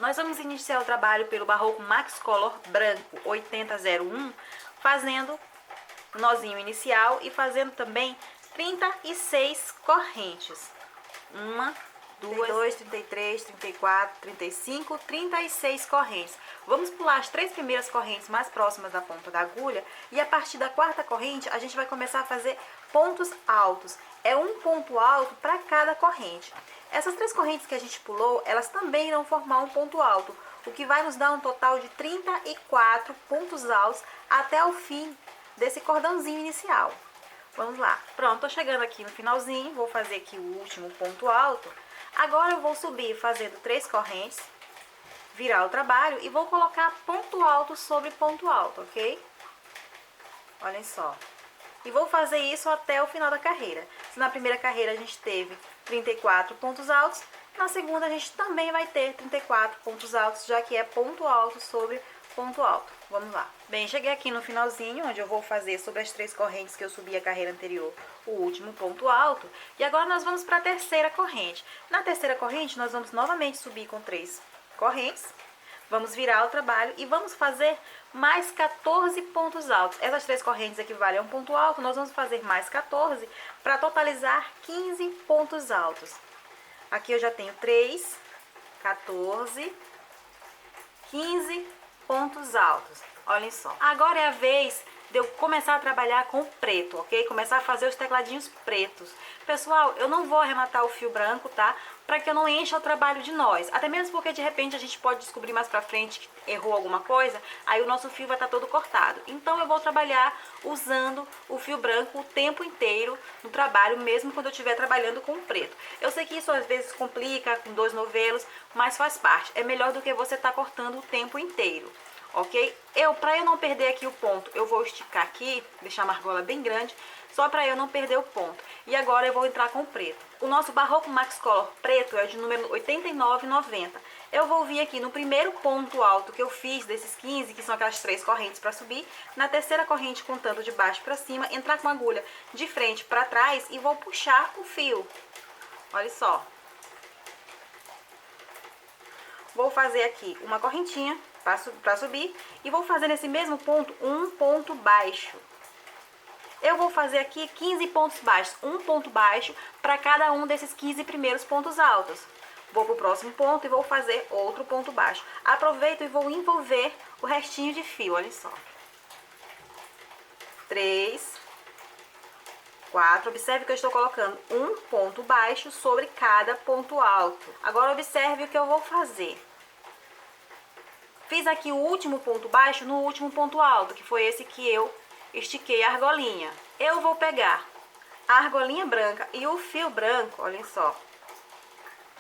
Nós vamos iniciar o trabalho pelo Barroco Max Color branco 8001, fazendo nozinho inicial e fazendo também 36 correntes. 1, 2, 33, 34, 35, 36 correntes. Vamos pular as 3 primeiras correntes mais próximas da ponta da agulha e a partir da 4ª corrente a gente vai começar a fazer pontos altos. É um ponto alto para cada corrente. Essas 3 correntes que a gente pulou, elas também irão formar um ponto alto, o que vai nos dar um total de 34 pontos altos até o fim desse cordãozinho inicial. Vamos lá. Pronto, tô chegando aqui no finalzinho, vou fazer aqui o último ponto alto. Agora eu vou subir fazendo 3 correntes, virar o trabalho e vou colocar ponto alto sobre ponto alto, ok? Olhem só. E vou fazer isso até o final da carreira. Se na primeira carreira a gente teve 34 pontos altos, na segunda a gente também vai ter 34 pontos altos, já que é ponto alto sobre ponto alto. Vamos lá. Bem, cheguei aqui no finalzinho, onde eu vou fazer sobre as 3 correntes que eu subi a carreira anterior, o último ponto alto. E agora nós vamos para a terceira corrente. Na terceira corrente, nós vamos novamente subir com 3 correntes. Vamos virar o trabalho e vamos fazer mais 14 pontos altos. Essas 3 correntes equivalem a um ponto alto, nós vamos fazer mais 14 para totalizar 15 pontos altos. Aqui eu já tenho 3, 14, 15 pontos altos. Olhem só. Agora é a vez de eu começar a trabalhar com preto, ok? Começar a fazer os tecladinhos pretos. Pessoal, eu não vou arrematar o fio branco, tá? Para que eu não encha o trabalho de nós. Até mesmo porque de repente a gente pode descobrir mais pra frente que errou alguma coisa, aí o nosso fio vai estar todo cortado. Então eu vou trabalhar usando o fio branco o tempo inteiro no trabalho, mesmo quando eu estiver trabalhando com o preto. Eu sei que isso às vezes complica com 2 novelos, mas faz parte. É melhor do que você estar cortando o tempo inteiro. Ok? Para eu não perder aqui o ponto, eu vou esticar aqui, deixar a argola bem grande, só para eu não perder o ponto. E agora eu vou entrar com o preto. O nosso Barroco Max Color preto é de número 89,90. Eu vou vir aqui no primeiro ponto alto que eu fiz desses 15, que são aquelas 3 correntes para subir, na terceira corrente contando de baixo para cima, entrar com a agulha de frente para trás e vou puxar o fio. Olha só. Vou fazer aqui uma correntinha para subir e vou fazer nesse mesmo ponto um ponto baixo. Eu vou fazer aqui 15 pontos baixos, um ponto baixo para cada um desses 15 primeiros pontos altos. Vou para o próximo ponto e vou fazer outro ponto baixo. Aproveito e vou envolver o restinho de fio, olha só. 3, 4, observe que eu estou colocando um ponto baixo sobre cada ponto alto. Agora observe o que eu vou fazer. Fiz aqui o último ponto baixo no último ponto alto, que foi esse que eu estiquei a argolinha. Eu vou pegar a argolinha branca e o fio branco, olhem só.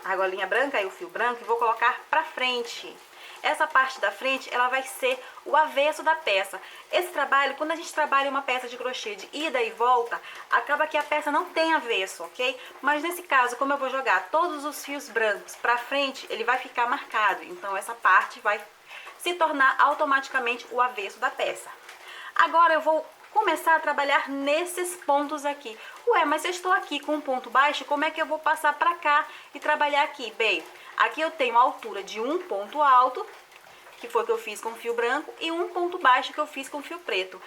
A argolinha branca e o fio branco e vou colocar pra frente. Essa parte da frente, ela vai ser o avesso da peça. Esse trabalho, quando a gente trabalha uma peça de crochê de ida e volta, acaba que a peça não tem avesso, ok? Mas nesse caso, como eu vou jogar todos os fios brancos pra frente, ele vai ficar marcado. Então essa parte vai se tornar automaticamente o avesso da peça. Agora eu vou começar a trabalhar nesses pontos aqui. Ué, mas eu estou aqui com um ponto baixo, como é que eu vou passar para cá e trabalhar aqui? Bem, aqui eu tenho a altura de um ponto alto, que foi o que eu fiz com fio branco, e um ponto baixo que eu fiz com fio preto.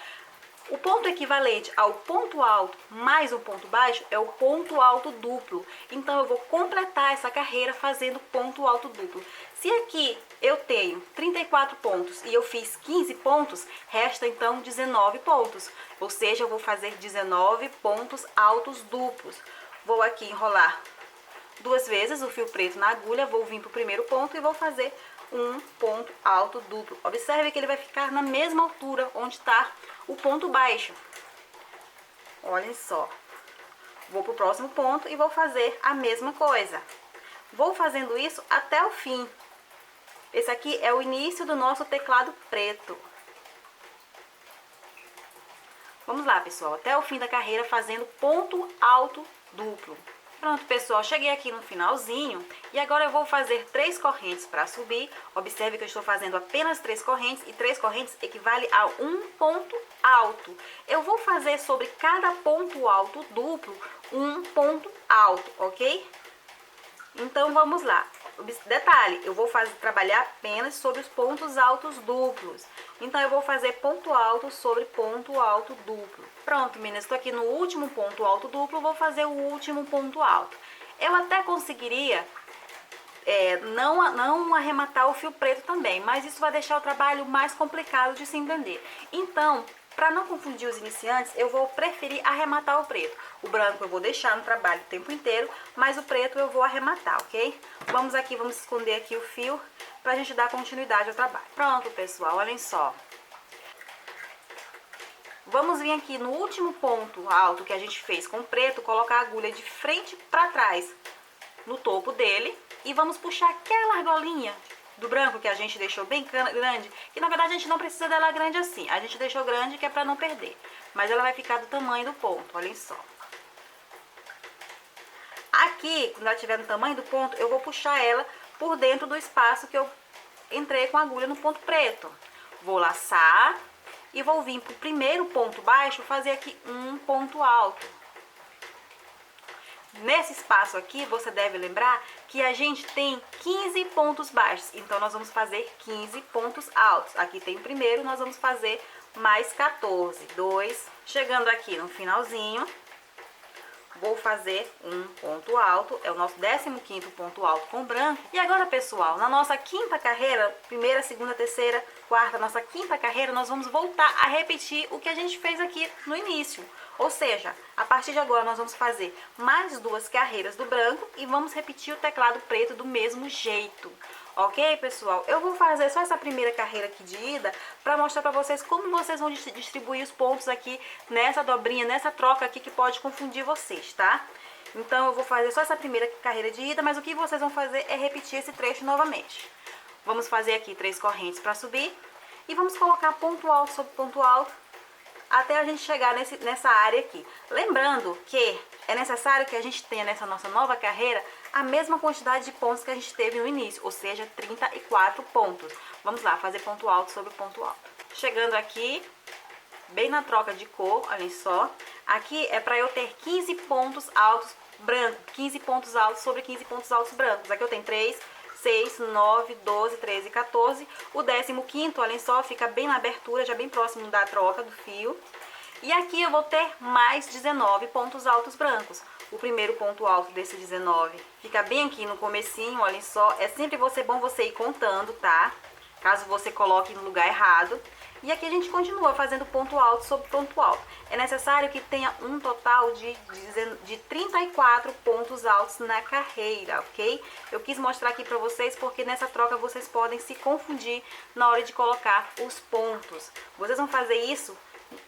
O ponto equivalente ao ponto alto mais um ponto baixo é o ponto alto duplo. Então eu vou completar essa carreira fazendo ponto alto duplo. Se aqui eu tenho 34 pontos e eu fiz 15 pontos, resta então 19 pontos. Ou seja, eu vou fazer 19 pontos altos duplos. Vou aqui enrolar 2 vezes o fio preto na agulha, vou vir para o primeiro ponto e vou fazer um ponto alto duplo. Observe que ele vai ficar na mesma altura onde está o ponto baixo. Olhem só. Vou para o próximo ponto e vou fazer a mesma coisa. Vou fazendo isso até o fim. Esse aqui é o início do nosso teclado preto. Vamos lá, pessoal, até o fim da carreira fazendo ponto alto duplo. Pronto, pessoal, cheguei aqui no finalzinho e agora eu vou fazer 3 correntes para subir. Observe que eu estou fazendo apenas 3 correntes e 3 correntes equivale a um ponto alto. Eu vou fazer sobre cada ponto alto duplo um ponto alto, ok? Então vamos lá. Detalhe, eu vou trabalhar apenas sobre os pontos altos duplos. Então, eu vou fazer ponto alto sobre ponto alto duplo. Pronto, meninas, estou aqui no último ponto alto duplo, vou fazer o último ponto alto. Eu até conseguiria não arrematar o fio preto também, mas isso vai deixar o trabalho mais complicado de se entender. Então, para não confundir os iniciantes, eu vou preferir arrematar o preto. O branco eu vou deixar no trabalho o tempo inteiro, mas o preto eu vou arrematar, ok? Vamos esconder aqui o fio pra gente dar continuidade ao trabalho. Pronto, pessoal, olhem só. Vamos vir aqui no último ponto alto que a gente fez com o preto, colocar a agulha de frente para trás no topo dele e vamos puxar aquela argolinha do branco que a gente deixou bem grande, que na verdade a gente não precisa dela grande assim, a gente deixou grande que é para não perder, mas ela vai ficar do tamanho do ponto, olhem só. Aqui, quando ela estiver no tamanho do ponto, eu vou puxar ela por dentro do espaço que eu entrei com a agulha no ponto preto. Vou laçar e vou vir pro primeiro ponto baixo, fazer aqui um ponto alto. Nesse espaço aqui, você deve lembrar que a gente tem 15 pontos baixos. Então, nós vamos fazer 15 pontos altos. Aqui tem o primeiro, nós vamos fazer mais 14. 2. Chegando aqui no finalzinho, vou fazer um ponto alto. É o nosso 15º ponto alto com branco. E agora, pessoal, na nossa quinta carreira, primeira, segunda, terceira, quarta, nossa quinta carreira, nós vamos voltar a repetir o que a gente fez aqui no início. Ou seja, a partir de agora nós vamos fazer mais 2 carreiras do branco e vamos repetir o teclado preto do mesmo jeito. Ok, pessoal? Eu vou fazer só essa primeira carreira aqui de ida para mostrar para vocês como vocês vão distribuir os pontos aqui nessa dobrinha, nessa troca aqui que pode confundir vocês, tá? Então eu vou fazer só essa primeira carreira de ida, mas o que vocês vão fazer é repetir esse trecho novamente. Vamos fazer aqui 3 correntes para subir e vamos colocar ponto alto sobre ponto alto até a gente chegar nessa área aqui. Lembrando que é necessário que a gente tenha nessa nossa nova carreira a mesma quantidade de pontos que a gente teve no início, ou seja, 34 pontos. Vamos lá, fazer ponto alto sobre ponto alto. Chegando aqui, bem na troca de cor, olhem só. Aqui é para eu ter 15 pontos altos brancos, 15 pontos altos sobre 15 pontos altos brancos. Aqui eu tenho 3, 6, 9, 12, 13, 14. O 15º, olhem só, fica bem na abertura, já bem próximo da troca do fio. E aqui eu vou ter mais 19 pontos altos brancos. O primeiro ponto alto desse 19 fica bem aqui no comecinho, olhem só. É sempre bom você ir contando, tá? Caso você coloque no lugar errado. E aqui a gente continua fazendo ponto alto sobre ponto alto. É necessário que tenha um total de 34 pontos altos na carreira, ok? Eu quis mostrar aqui pra vocês porque nessa troca vocês podem se confundir na hora de colocar os pontos. Vocês vão fazer isso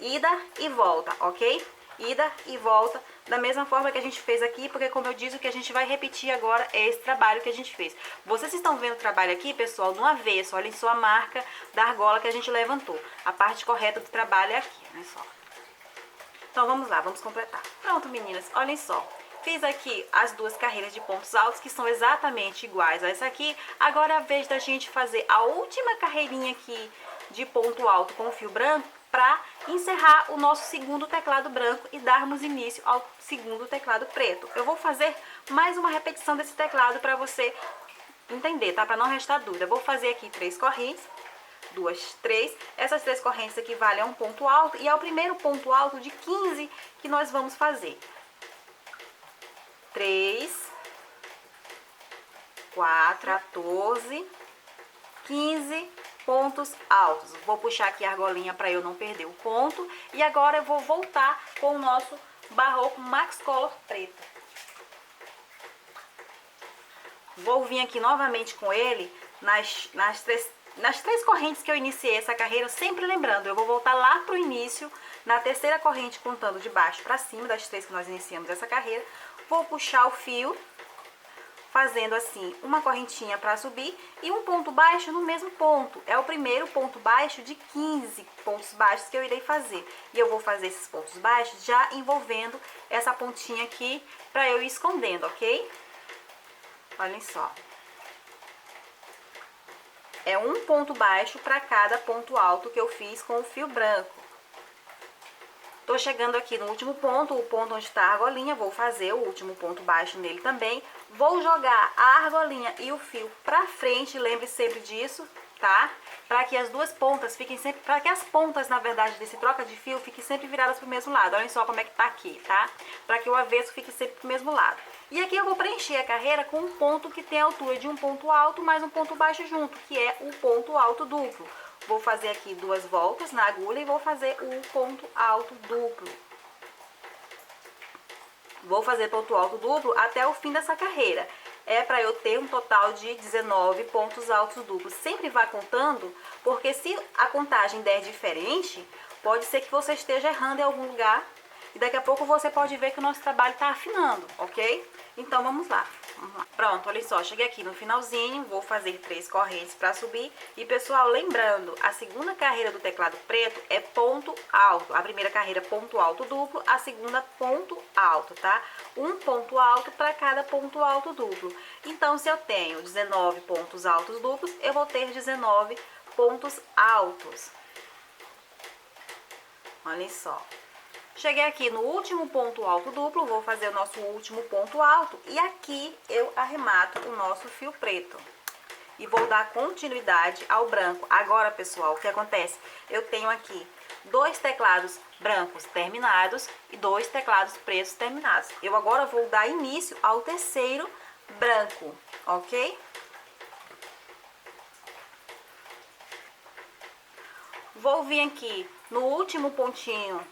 ida e volta, ok? Ida e volta, da mesma forma que a gente fez aqui, porque como eu disse, o que a gente vai repetir agora é esse trabalho que a gente fez. Vocês estão vendo o trabalho aqui, pessoal, no avesso, olhem só a marca da argola que a gente levantou. A parte correta do trabalho é aqui, olhem só. Então vamos lá, vamos completar. Pronto, meninas, olhem só. Fiz aqui as 2 carreiras de pontos altos, que são exatamente iguais a essa aqui. Agora é a vez da gente fazer a última carreirinha aqui de ponto alto com o fio branco, para encerrar o nosso segundo teclado branco e darmos início ao segundo teclado preto. Eu vou fazer mais uma repetição desse teclado para você entender, tá? Para não restar dúvida. Eu vou fazer aqui 3 correntes, 2, 3. Essas 3 correntes equivalem a um ponto alto e é o primeiro ponto alto de 15 que nós vamos fazer. 3, 4, 14, 15 pontos altos. Vou puxar aqui a argolinha para eu não perder o ponto. E agora eu vou voltar com o nosso Barroco Max Color preto. Vou vir aqui novamente com ele nas três correntes que eu iniciei essa carreira, sempre lembrando, eu vou voltar lá pro início, na terceira corrente, contando de baixo para cima, das 3 que nós iniciamos essa carreira. Vou puxar o fio, fazendo assim uma correntinha para subir e um ponto baixo no mesmo ponto. É o primeiro ponto baixo de 15 pontos baixos que eu irei fazer. E eu vou fazer esses pontos baixos já envolvendo essa pontinha aqui para eu ir escondendo, ok? Olhem só. É um ponto baixo para cada ponto alto que eu fiz com o fio branco. Tô chegando aqui no último ponto, o ponto onde tá a argolinha, vou fazer o último ponto baixo nele também. Vou jogar a argolinha e o fio pra frente, lembre sempre disso, tá? Para que as duas pontas fiquem sempre, para que as pontas, na verdade, desse troca de fio fiquem sempre viradas pro mesmo lado. Olhem só como é que tá aqui, tá? Para que o avesso fique sempre pro mesmo lado. E aqui eu vou preencher a carreira com um ponto que tem a altura de um ponto alto mais um ponto baixo junto, que é o ponto alto duplo. Vou fazer aqui 2 voltas na agulha e vou fazer o ponto alto duplo. Vou fazer ponto alto duplo até o fim dessa carreira. É para eu ter um total de 19 pontos altos duplos. Sempre vá contando, porque se a contagem der diferente, pode ser que você esteja errando em algum lugar. E daqui a pouco você pode ver que o nosso trabalho está afinando, ok? Então vamos lá. Pronto, olha só, cheguei aqui no finalzinho, vou fazer 3 correntes para subir. E pessoal, lembrando, a segunda carreira do teclado preto é ponto alto. A primeira carreira ponto alto duplo, a segunda ponto alto, tá? Um ponto alto para cada ponto alto duplo. Então, se eu tenho 19 pontos altos duplos, eu vou ter 19 pontos altos. Olha só. Cheguei aqui no último ponto alto duplo, vou fazer o nosso último ponto alto e aqui eu arremato o nosso fio preto. E vou dar continuidade ao branco. Agora, pessoal, o que acontece? Eu tenho aqui 2 teclados brancos terminados e 2 teclados pretos terminados. Eu agora vou dar início ao terceiro branco, ok? Vou vir aqui no último pontinho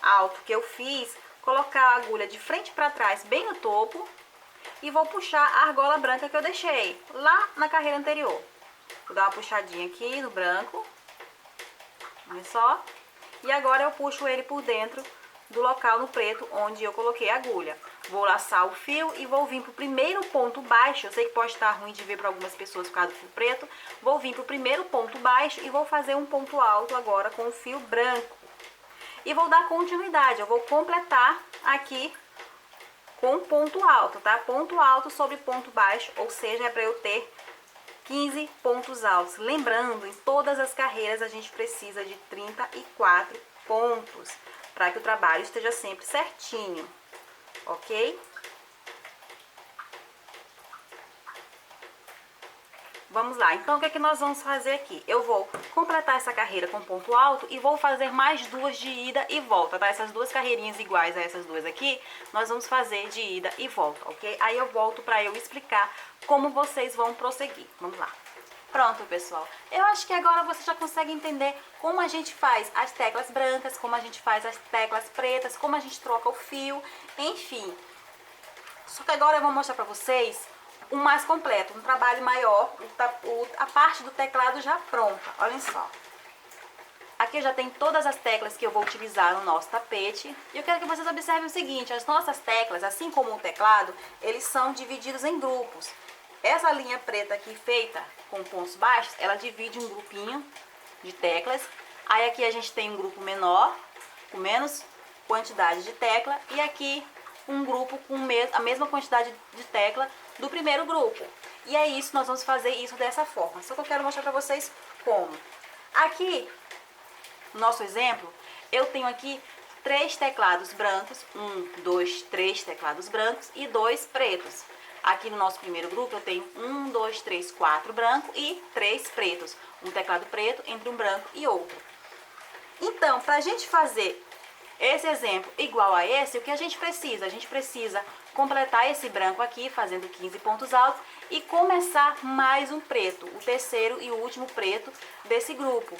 alto que eu fiz, colocar a agulha de frente para trás bem no topo e vou puxar a argola branca que eu deixei lá na carreira anterior. Vou dar uma puxadinha aqui no branco, olha só, e agora eu puxo ele por dentro do local no preto onde eu coloquei a agulha. Vou laçar o fio e vou vir pro primeiro ponto baixo. Eu sei que pode estar ruim de ver para algumas pessoas por causa do fio preto. Vou vir pro primeiro ponto baixo e vou fazer um ponto alto agora com o fio branco. E vou dar continuidade, eu vou completar aqui com ponto alto, tá? Ponto alto sobre ponto baixo, ou seja, é para eu ter 15 pontos altos. Lembrando, em todas as carreiras a gente precisa de 34 pontos, para que o trabalho esteja sempre certinho, ok? Vamos lá, então o que é que nós vamos fazer aqui? Eu vou completar essa carreira com ponto alto e vou fazer mais 2 de ida e volta, tá? Essas 2 carreirinhas iguais a essas 2 aqui, nós vamos fazer de ida e volta, ok? Aí eu volto para eu explicar como vocês vão prosseguir. Vamos lá. Pronto, pessoal. Eu acho que agora você já consegue entender como a gente faz as teclas brancas, como a gente faz as teclas pretas, como a gente troca o fio, enfim. Só que agora eu vou mostrar para vocês um mais completo, um trabalho maior, a parte do teclado já pronta. Olhem só. Aqui já tem todas as teclas que eu vou utilizar no nosso tapete. E eu quero que vocês observem o seguinte, as nossas teclas, assim como o teclado, eles são divididos em grupos. Essa linha preta aqui feita com pontos baixos, ela divide um grupinho de teclas. Aí aqui a gente tem um grupo menor, com menos quantidade de tecla. E aqui um grupo com a mesma quantidade de tecla do primeiro grupo. E é isso, nós vamos fazer isso dessa forma. Só que eu quero mostrar para vocês como. Aqui, no nosso exemplo, eu tenho aqui 3 teclados brancos, 1, 2, 3 teclados brancos e 2 pretos. Aqui no nosso primeiro grupo eu tenho 1, 2, 3, 4 brancos e 3 pretos. Um teclado preto entre um branco e outro. Então, para a gente fazer esse exemplo igual a esse, o que a gente precisa? A gente precisa completar esse branco aqui, fazendo 15 pontos altos, e começar mais um preto, o terceiro e o último preto desse grupo.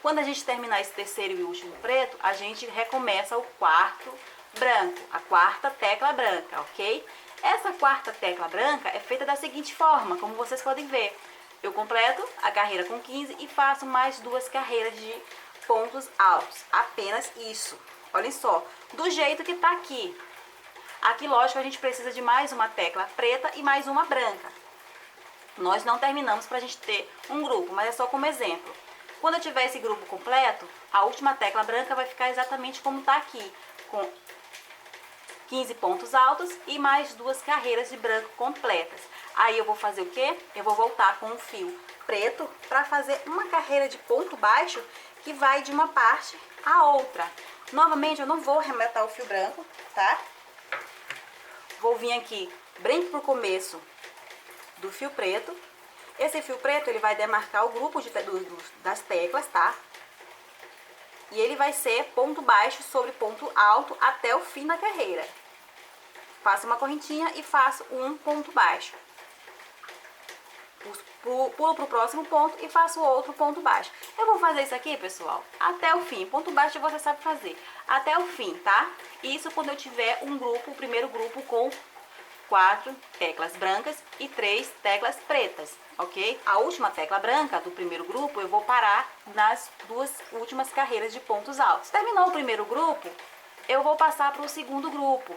Quando a gente terminar esse terceiro e último preto, a gente recomeça o quarto branco, a quarta tecla branca, ok? Essa quarta tecla branca é feita da seguinte forma, como vocês podem ver. Eu completo a carreira com 15 e faço mais 2 carreiras de pontos altos, apenas isso. Olhem só, do jeito que tá aqui. Aqui, lógico, a gente precisa de mais uma tecla preta e mais uma branca. Nós não terminamos para a gente ter um grupo, mas é só como exemplo. Quando eu tiver esse grupo completo, a última tecla branca vai ficar exatamente como tá aqui, com 15 pontos altos e mais 2 carreiras de branco completas. Aí eu vou fazer o quê? Eu vou voltar com o fio preto para fazer uma carreira de ponto baixo que vai de uma parte a outra. Novamente, eu não vou arrematar o fio branco, tá? Vou vir aqui bem pro começo do fio preto. Esse fio preto, ele vai demarcar o grupo das teclas, tá? E ele vai ser ponto baixo sobre ponto alto até o fim da carreira. Faço uma correntinha e faço um ponto baixo. Pulo pro próximo ponto e faço outro ponto baixo. Eu vou fazer isso aqui, pessoal, até o fim. Ponto baixo você sabe fazer. Até o fim, tá? Isso quando eu tiver um grupo, o primeiro grupo com 4 teclas brancas e 3 teclas pretas, ok? A última tecla branca do primeiro grupo eu vou parar nas 2 últimas carreiras de pontos altos. Terminou o primeiro grupo, eu vou passar para o segundo grupo.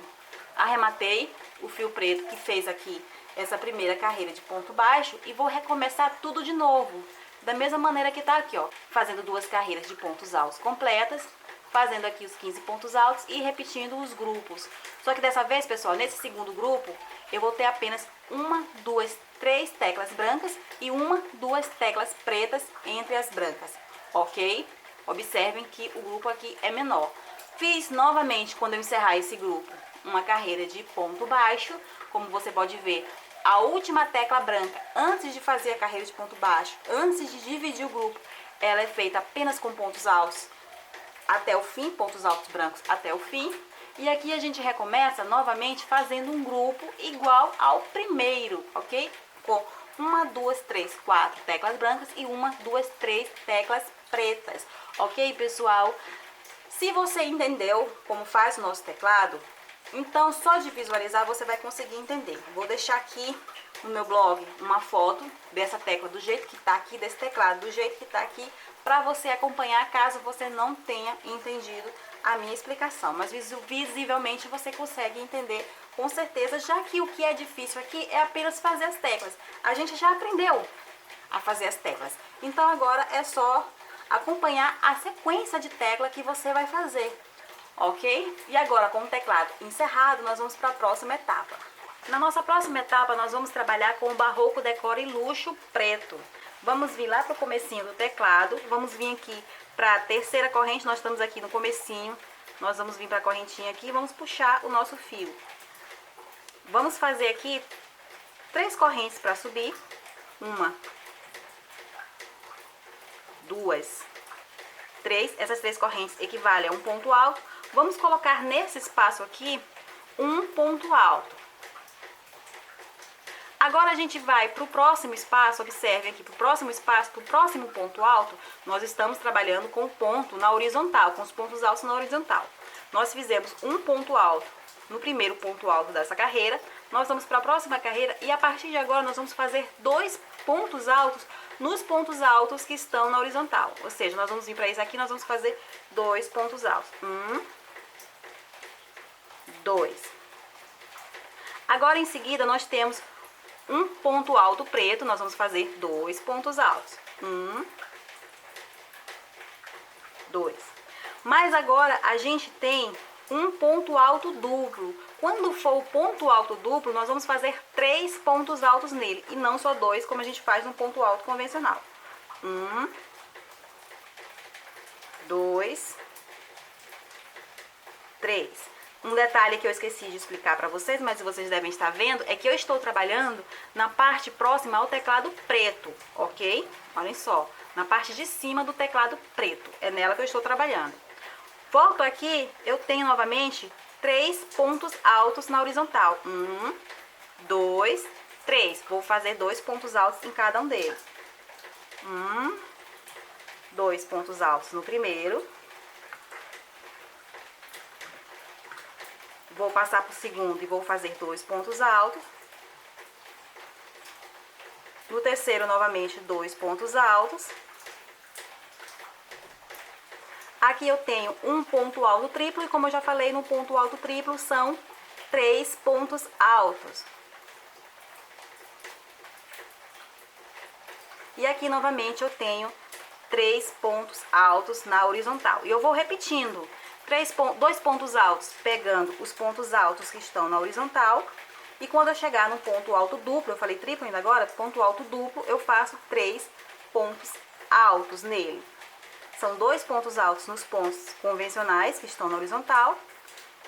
Arrematei o fio preto que fez aqui essa primeira carreira de ponto baixo e vou recomeçar tudo de novo. Da mesma maneira que tá aqui, ó. Fazendo 2 carreiras de pontos altos completas, fazendo aqui os 15 pontos altos e repetindo os grupos. Só que dessa vez, pessoal, nesse segundo grupo, eu vou ter apenas 1, 2, 3 teclas brancas e 1, 2 teclas pretas entre as brancas, ok? Observem que o grupo aqui é menor. Fiz novamente, quando eu encerrar esse grupo, uma carreira de ponto baixo. Como você pode ver, a última tecla branca, antes de fazer a carreira de ponto baixo, antes de dividir o grupo, ela é feita apenas com pontos altos até o fim, pontos altos brancos até o fim. E aqui a gente recomeça novamente fazendo um grupo igual ao primeiro, ok? Com 1, 2, 3, 4 teclas brancas e 1, 2, 3 teclas pretas, ok, pessoal? Se você entendeu como faz o nosso teclado, então só de visualizar você vai conseguir entender. Vou deixar aqui no meu blog uma foto dessa tecla do jeito que tá aqui, desse teclado do jeito que tá aqui, para você acompanhar caso você não tenha entendido a minha explicação. Mas visivelmente você consegue entender com certeza, já que o que é difícil aqui é apenas fazer as teclas. A gente já aprendeu a fazer as teclas. Então agora é só acompanhar a sequência de tecla que você vai fazer. Ok? E agora, com o teclado encerrado, nós vamos para a próxima etapa. Na nossa próxima etapa, nós vamos trabalhar com o Barroco Decora e Luxo preto. Vamos vir lá para o comecinho do teclado, vamos vir aqui para a terceira corrente, nós estamos aqui no comecinho, nós vamos vir para a correntinha aqui e vamos puxar o nosso fio. Vamos fazer aqui 3 correntes para subir, 1, 2, 3, essas 3 correntes equivalem a um ponto alto. Vamos colocar nesse espaço aqui um ponto alto. Agora a gente vai para o próximo espaço, observe aqui, para o próximo espaço, para o próximo ponto alto, nós estamos trabalhando com o ponto na horizontal, com os pontos altos na horizontal. Nós fizemos um ponto alto no primeiro ponto alto dessa carreira, nós vamos para a próxima carreira e a partir de agora nós vamos fazer 2 pontos altos nos pontos altos que estão na horizontal. Ou seja, nós vamos vir para isso aqui, nós vamos fazer 2 pontos altos. 1, 2. Agora em seguida nós temos um ponto alto preto, nós vamos fazer 2 pontos altos. 1, 2. Mas agora a gente tem um ponto alto duplo. Quando for o ponto alto duplo, nós vamos fazer 3 pontos altos nele e não só 2, como a gente faz no ponto alto convencional. 1, 2, 3. Um detalhe que eu esqueci de explicar para vocês, mas vocês devem estar vendo, é que eu estou trabalhando na parte próxima ao teclado preto, ok? Olhem só, na parte de cima do teclado preto, é nela que eu estou trabalhando. Volto aqui, eu tenho novamente 3 pontos altos na horizontal. 1, 2, 3. Vou fazer 2 pontos altos em cada um deles. 1, 2 pontos altos no primeiro. Vou passar para o segundo e vou fazer 2 pontos altos. No terceiro, novamente, 2 pontos altos. Aqui eu tenho um ponto alto triplo e, como eu já falei, no ponto alto triplo são 3 pontos altos. E aqui, novamente, eu tenho 3 pontos altos na horizontal. E eu vou repetindo. 2 pontos altos, pegando os pontos altos que estão na horizontal. E quando eu chegar no ponto alto duplo, eu falei triplo ainda agora, ponto alto duplo, eu faço 3 pontos altos nele. São 2 pontos altos nos pontos convencionais que estão na horizontal.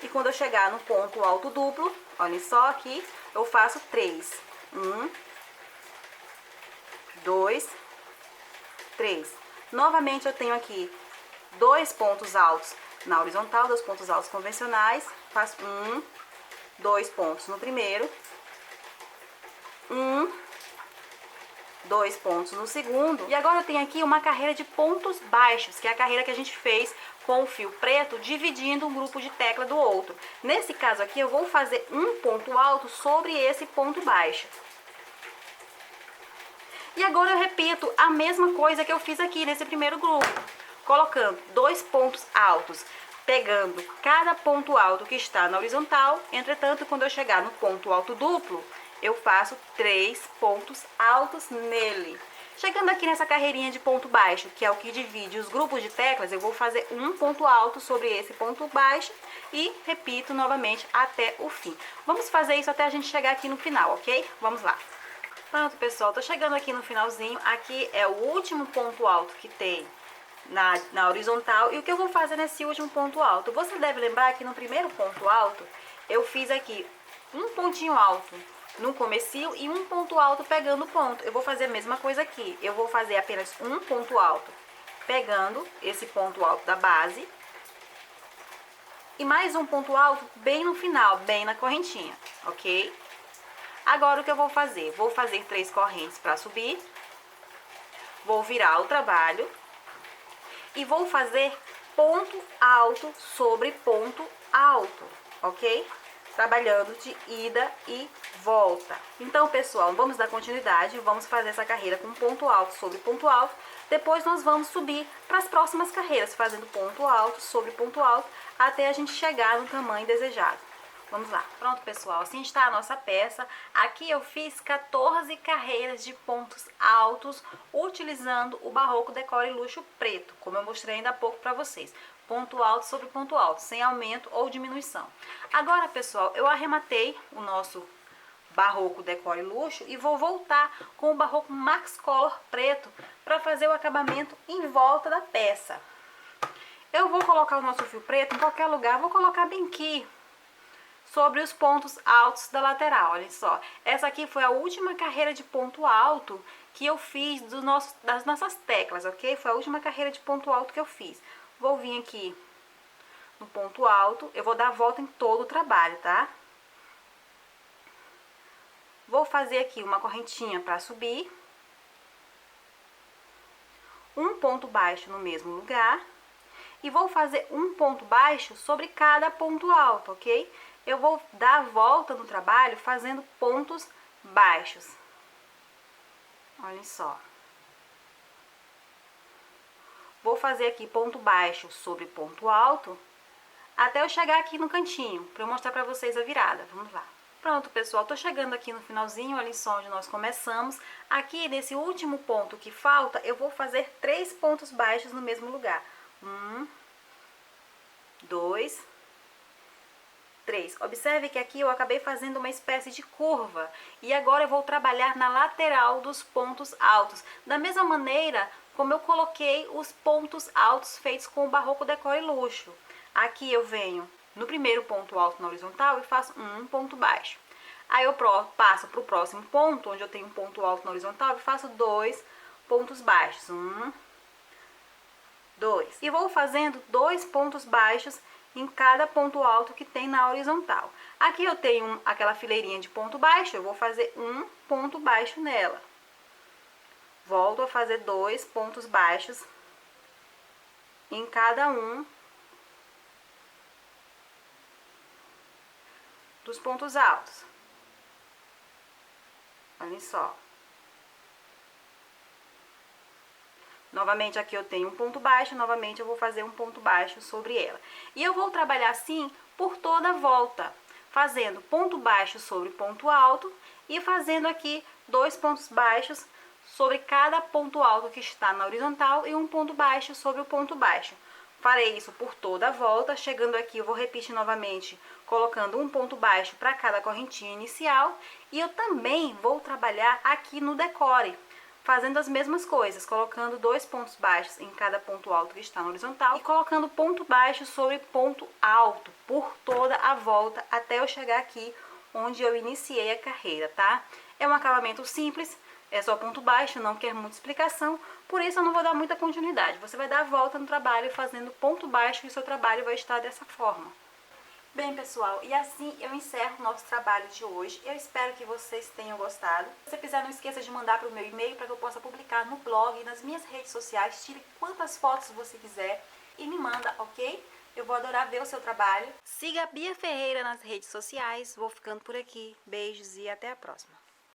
E quando eu chegar no ponto alto duplo, olhem só aqui, eu faço 3. 1, 2, 3. Novamente eu tenho aqui 2 pontos altos na horizontal, 2 pontos altos convencionais. Faço 1, 2 pontos no primeiro. 1, 2 pontos no segundo. E agora eu tenho aqui uma carreira de pontos baixos, que é a carreira que a gente fez com o fio preto, dividindo um grupo de tecla do outro. Nesse caso aqui, eu vou fazer um ponto alto sobre esse ponto baixo. E agora eu repito a mesma coisa que eu fiz aqui nesse primeiro grupo, colocando 2 pontos altos, pegando cada ponto alto que está na horizontal. Entretanto, quando eu chegar no ponto alto duplo, eu faço 3 pontos altos nele. Chegando aqui nessa carreirinha de ponto baixo, que é o que divide os grupos de teclas, eu vou fazer um ponto alto sobre esse ponto baixo e repito novamente até o fim. Vamos fazer isso até a gente chegar aqui no final, ok? Vamos lá. Pronto, pessoal, tô chegando aqui no finalzinho. Aqui é o último ponto alto que tem na horizontal. E o que eu vou fazer nesse último ponto alto? Você deve lembrar que no primeiro ponto alto, eu fiz aqui um pontinho alto no comecinho e um ponto alto pegando o ponto. Eu vou fazer a mesma coisa aqui. Eu vou fazer apenas um ponto alto pegando esse ponto alto da base. E mais um ponto alto bem no final, bem na correntinha, ok? Agora o que eu vou fazer? Vou fazer 3 correntes para subir. Vou virar o trabalho. E vou fazer ponto alto sobre ponto alto, ok? Trabalhando de ida e volta. Então, pessoal, vamos dar continuidade, vamos fazer essa carreira com ponto alto sobre ponto alto. Depois nós vamos subir para as próximas carreiras, fazendo ponto alto sobre ponto alto, até a gente chegar no tamanho desejado. Vamos lá. Pronto, pessoal, assim está a nossa peça. Aqui eu fiz 14 carreiras de pontos altos, utilizando o Barroco Decore Luxo preto, como eu mostrei ainda há pouco para vocês. Ponto alto sobre ponto alto, sem aumento ou diminuição. Agora, pessoal, eu arrematei o nosso Barroco Decore Luxo e vou voltar com o Barroco Max Color preto para fazer o acabamento em volta da peça. Eu vou colocar o nosso fio preto em qualquer lugar, vou colocar bem aqui, sobre os pontos altos da lateral. Olha só, essa aqui foi a última carreira de ponto alto que eu fiz das nossas teclas, ok? Foi a última carreira de ponto alto que eu fiz. Vou vir aqui no ponto alto, eu vou dar a volta em todo o trabalho, tá? Vou fazer aqui uma correntinha para subir, um ponto baixo no mesmo lugar, e vou fazer um ponto baixo sobre cada ponto alto, ok? Eu vou dar a volta no trabalho fazendo pontos baixos. Olhem só. Vou fazer aqui ponto baixo sobre ponto alto, até eu chegar aqui no cantinho, para eu mostrar para vocês a virada. Vamos lá. Pronto, pessoal, tô chegando aqui no finalzinho, olhem só onde nós começamos. Aqui, nesse último ponto que falta, eu vou fazer 3 pontos baixos no mesmo lugar. 1, 2, 3. Observe que aqui eu acabei fazendo uma espécie de curva. E agora eu vou trabalhar na lateral dos pontos altos. Da mesma maneira como eu coloquei os pontos altos feitos com o Barroco Decore Luxo. Aqui eu venho no primeiro ponto alto na horizontal e faço um ponto baixo. Aí eu passo para o próximo ponto, onde eu tenho um ponto alto na horizontal, e faço 2 pontos baixos. 1, 2. E vou fazendo 2 pontos baixos em cada ponto alto que tem na horizontal. Aqui eu tenho aquela fileirinha de ponto baixo, eu vou fazer um ponto baixo nela. Volto a fazer 2 pontos baixos em cada um dos pontos altos. Olhem só. Novamente aqui eu tenho um ponto baixo, novamente eu vou fazer um ponto baixo sobre ela. E eu vou trabalhar assim por toda a volta, fazendo ponto baixo sobre ponto alto e fazendo aqui 2 pontos baixos sobre cada ponto alto que está na horizontal e um ponto baixo sobre o ponto baixo. Farei isso por toda a volta. Chegando aqui eu vou repetir novamente, colocando um ponto baixo para cada correntinha inicial. E eu também vou trabalhar aqui no decore, fazendo as mesmas coisas, colocando 2 pontos baixos em cada ponto alto que está na horizontal e colocando ponto baixo sobre ponto alto por toda a volta até eu chegar aqui onde eu iniciei a carreira, tá? É um acabamento simples, é só ponto baixo, não quer muita explicação, por isso eu não vou dar muita continuidade. Você vai dar a volta no trabalho fazendo ponto baixo e o seu trabalho vai estar dessa forma. Bem, pessoal, e assim eu encerro o nosso trabalho de hoje. Eu espero que vocês tenham gostado. Se você quiser, não esqueça de mandar para o meu e-mail para que eu possa publicar no blog e nas minhas redes sociais. Tire quantas fotos você quiser e me manda, ok? Eu vou adorar ver o seu trabalho. Siga a Bia Ferreira nas redes sociais. Vou ficando por aqui. Beijos e até a próxima.